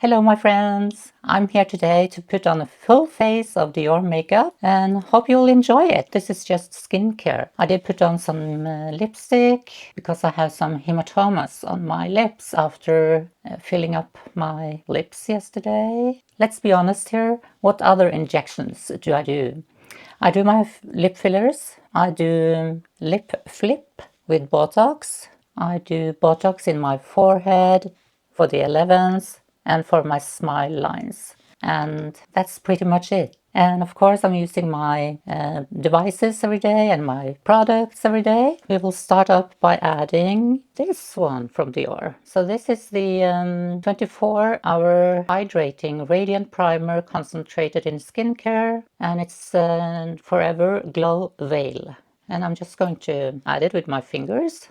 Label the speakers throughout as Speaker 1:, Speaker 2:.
Speaker 1: Hello my friends! I'm here today to put on a full face of Dior makeup and hope you'll enjoy it. This is just skincare. I did put on some lipstick because I have some hematomas on my lips after filling up my lips yesterday. Let's be honest here, what other injections do I do? I do my lip fillers, I do lip flip with Botox, I do Botox in my forehead for the 11s and for my smile lines. And that's pretty much it. And of course I'm using my devices every day and my products every day. We will start up by adding this one from Dior. So this is the 24-hour hydrating radiant primer concentrated in skincare, and it's Forever Glow Veil. And I'm just going to add it with my fingers.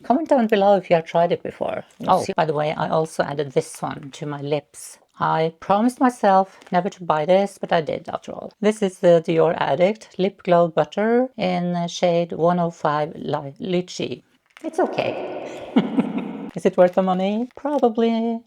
Speaker 1: Comment down below if you have tried it before. Oh, by the way, I also added this one to my lips. I promised myself never to buy this, but I did after all. This is the Dior Addict Lip Glow Butter in shade 105 Lychee. It's okay. Is it worth the money? Probably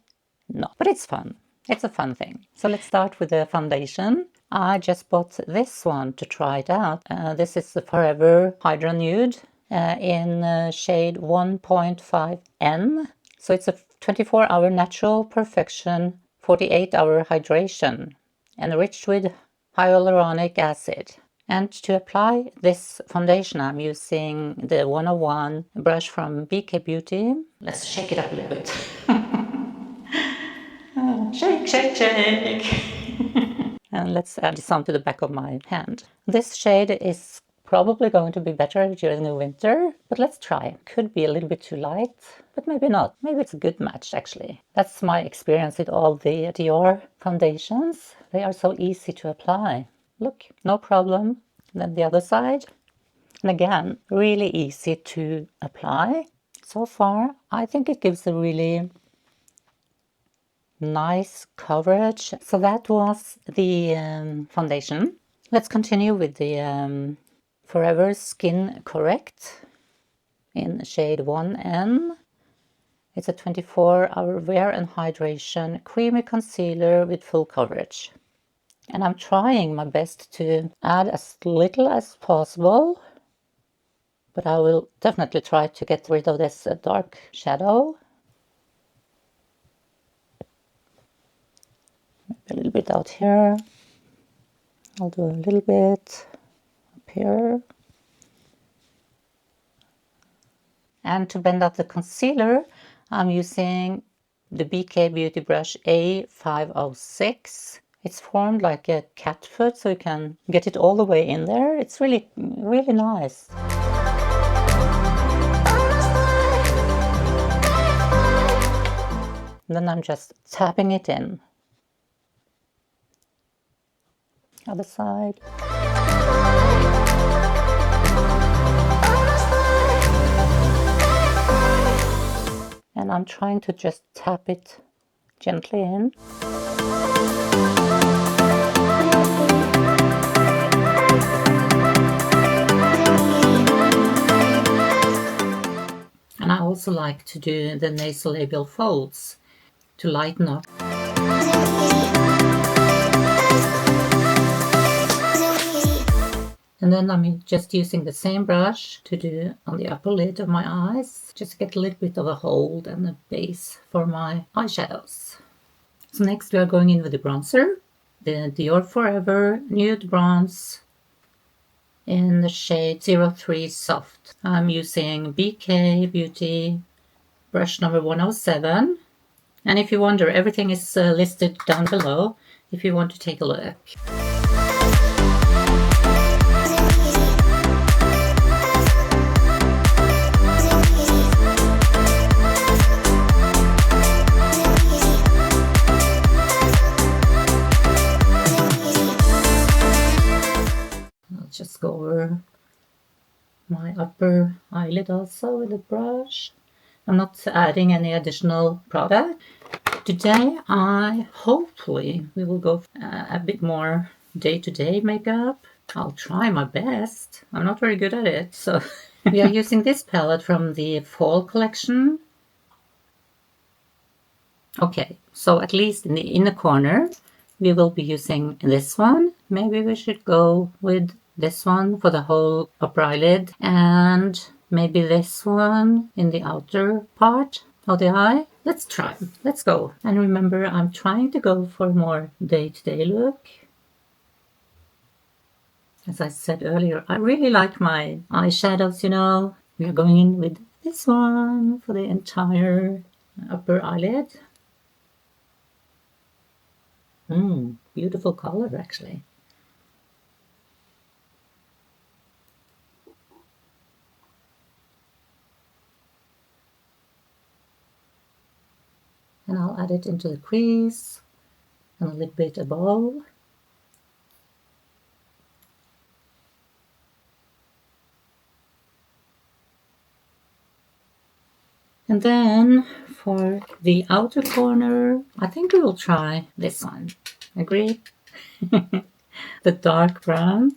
Speaker 1: not, but it's fun. It's a fun thing. So let's start with the foundation. I just bought this one to try it out. This is the Forever Hydra Nude in shade 1.5N. So it's a 24-hour natural perfection, 48-hour hydration, enriched with hyaluronic acid. And to apply this foundation, I'm using the 101 brush from BK Beauty. Let's shake it up a little bit. Shake, shake, shake. And let's add some to the back of my hand. This shade is probably going to be better during the winter, but let's try. Could be a little bit too light, but maybe not. Maybe it's a good match actually. That's my experience with all the Dior foundations. They are so easy to apply. Look, no problem. Then the other side. And again, really easy to apply. So far, I think it gives a really nice coverage. So that was the foundation. Let's continue with the Forever Skin Correct in shade 1N. It's a 24-hour wear and hydration creamy concealer with full coverage. And I'm trying my best to add as little as possible, but I will definitely try to get rid of this dark shadow. A little bit out here. I'll do a little bit up here. And to blend out the concealer, I'm using the BK Beauty brush A506. It's formed like a cat foot, so you can get it all the way in there. It's really, really nice. And then I'm just tapping it in. Other side. And I'm trying to just tap it gently in. And I also like to do the nasolabial folds to lighten up. And then I'm just using the same brush to do on the upper lid of my eyes, just to get a little bit of a hold and a base for my eyeshadows. So next we are going in with the bronzer, the Dior Forever Nude Bronze in the shade 03 Soft. I'm using BK Beauty brush number 107. And if you wonder, everything is listed down below if you want to take a look. Just go over my upper eyelid also with a brush. I'm not adding any additional product. Today hopefully we will go a bit more day-to-day makeup. I'll try my best. I'm not very good at it. So we are using this palette from the fall collection. Okay, so at least in the inner corner, we will be using this one. Maybe we should go with this one for the whole upper eyelid, and maybe this one in the outer part of the eye. Let's try. Let's go. And remember, I'm trying to go for a more day-to-day look. As I said earlier, I really like my eyeshadows, you know. We are going in with this one for the entire upper eyelid. Beautiful color, actually. And I'll add it into the crease and a little bit above. And then for the outer corner, I think we will try this one. Agree? The dark brown.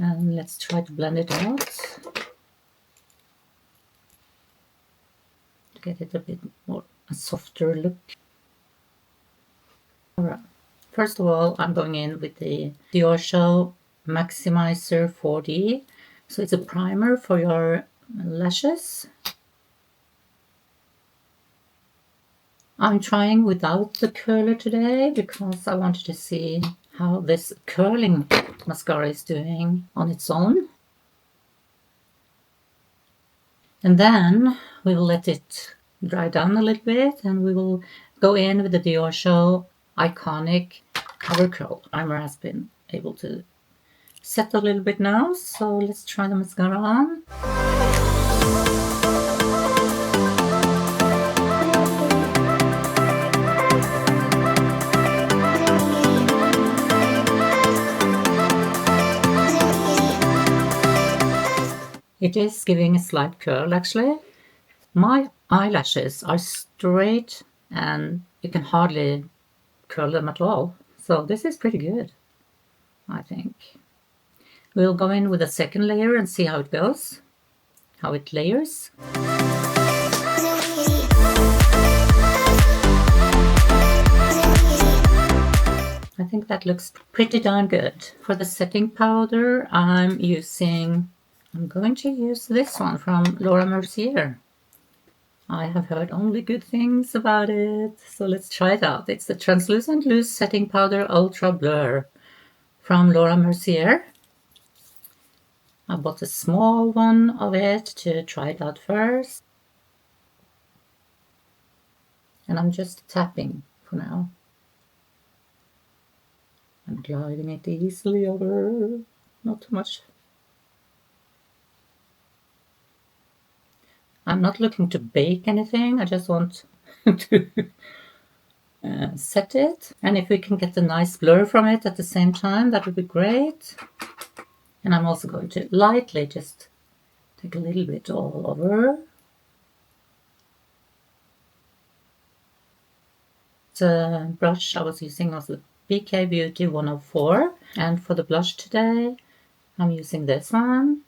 Speaker 1: And let's try to blend it out to get it a bit more a softer look. Alright, first of all, I'm going in with the Dior Maximizer 4D. So it's a primer for your lashes. I'm trying without the curler today because I wanted to see how this curling mascara is doing on its own. And then we will let it dry down a little bit and we will go in with the Dior Iconic Cover Curl. Primer has been able to set a little bit now, so let's try the mascara on. It is giving a slight curl, actually. My eyelashes are straight and you can hardly curl them at all. So this is pretty good, I think. We'll go in with a second layer and see how it goes, how it layers. I think that looks pretty darn good. For the setting powder, I'm going to use this one from Laura Mercier. I have heard only good things about it, so let's try it out. It's the Translucent Loose Setting Powder Ultra Blur from Laura Mercier. I bought a small one of it to try it out first. And I'm just tapping for now. I'm gliding it easily over, not too much. I'm not looking to bake anything, I just want to set it. And if we can get a nice blur from it at the same time, that would be great. And I'm also going to lightly just take a little bit all over. The brush I was using was the BK Beauty 104. And for the blush today, I'm using this one.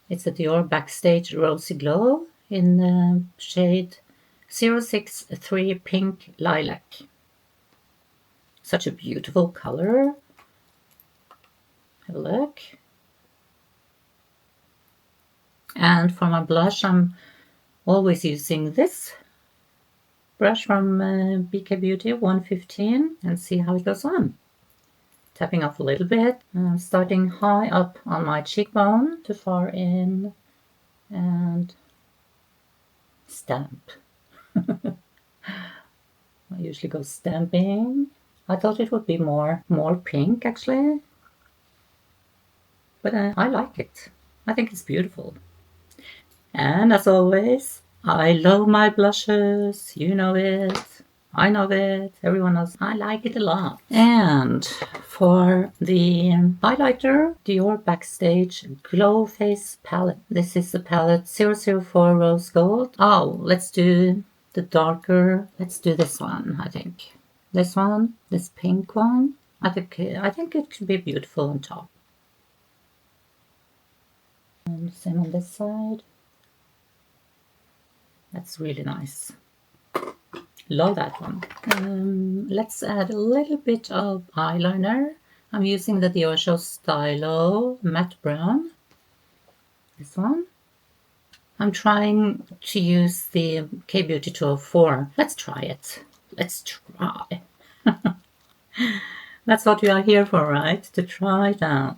Speaker 1: It's a Dior Backstage Rosy Glow in the shade 063 Pink Lilac. Such a beautiful color. Have a look. And for my blush, I'm always using this brush from BK Beauty 115 and see how it goes on. Tapping off a little bit, starting high up on my cheekbone to far in and stamp. I usually go stamping. I thought it would be more pink actually, but I like it. I think it's beautiful. And as always, I love my blushes. You know it. I know it. Everyone knows. I like it a lot. And for the highlighter, Dior Backstage Glow Face Palette. This is the palette 004 Rose Gold. Oh, let's do the darker. Let's do this one, I think. This one, this pink one. I think it could be beautiful on top. And same on this side. That's really nice. Love that one. Let's add a little bit of eyeliner. I'm using the Dior Stylo Matte Brown. This one. I'm trying to use the K-Beauty 204. Let's try it. Let's try. That's what we are here for, right? To try it out.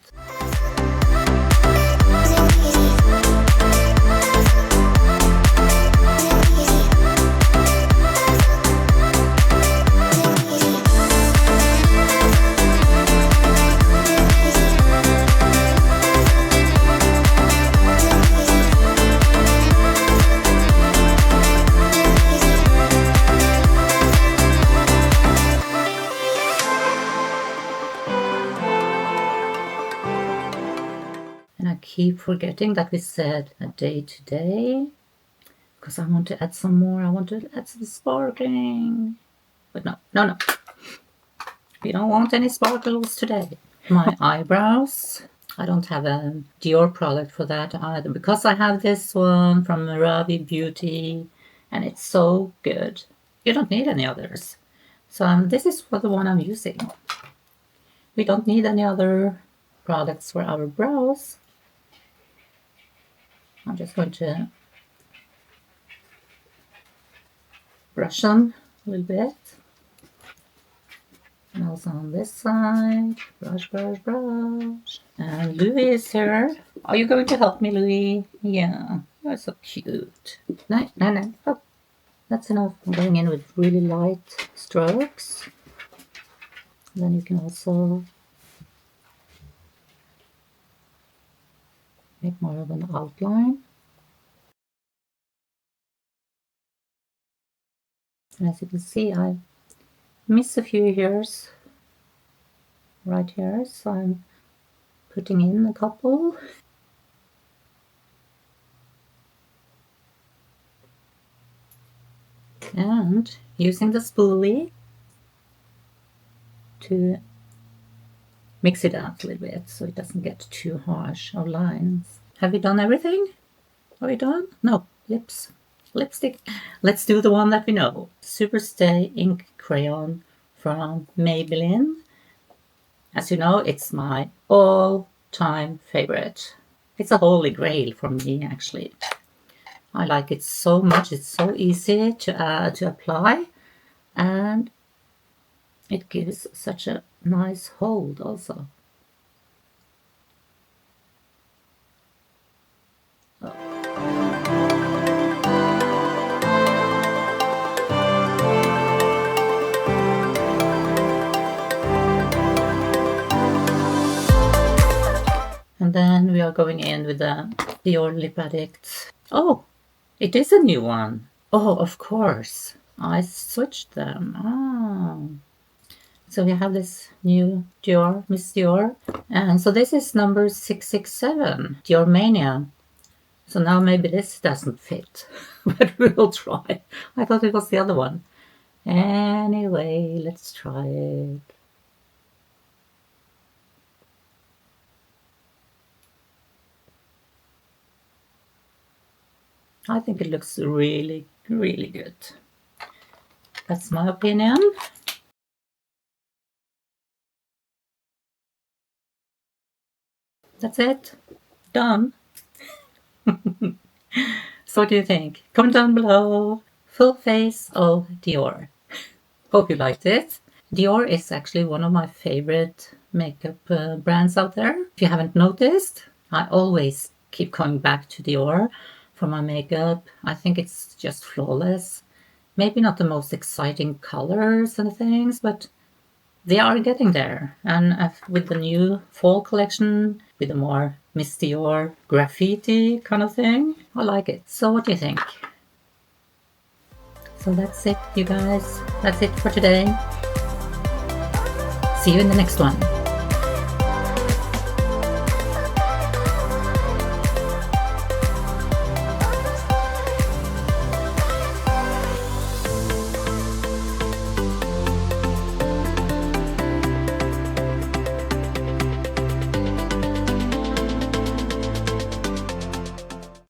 Speaker 1: Keep forgetting that we said a day today, because I want to add some more. I want to add some sparkling, but no, we don't want any sparkles today. My eyebrows, I don't have a Dior product for that either, because I have this one from Ravi Beauty and it's so good. You don't need any others. So this is for the one I'm using. We don't need any other products for our brows. I'm just going to brush them a little bit. And also on this side, brush. And Louis is here. Are you going to help me, Louis? Yeah, you're so cute. No. Oh, that's enough. I'm going in with really light strokes. And then you can also make more of an outline. And as you can see, I miss a few hairs right here, so I'm putting in a couple. And using the spoolie to mix it out a little bit so it doesn't get too harsh of lines. Have we done everything? Are we done? No, lipstick. Let's do the one that we know. Superstay Ink Crayon from Maybelline. As you know, it's my all-time favorite. It's a holy grail for me, actually. I like it so much. It's so easy to apply, and it gives such a nice hold also. And then we are going in with the Dior Lip Addict. Oh, it is a new one. Oh, of course. I switched them. Oh. So we have this new Dior, Miss Dior. And so this is number 667, Dior Mania. So now maybe this doesn't fit, but we will try. I thought it was the other one. Anyway, let's try it. I think it looks really, really good. That's my opinion. That's it. Done. So what do you think? Comment down below. Full face of Dior. Hope you liked it. Dior is actually one of my favorite makeup brands out there. If you haven't noticed, I always keep coming back to Dior for my makeup. I think it's just flawless. Maybe not the most exciting colors and things, but they are getting there. And with the new fall collection, with the more Miss Dior graffiti kind of thing, I like it. So what do you think? So that's it, you guys. That's it for today. See you in the next one.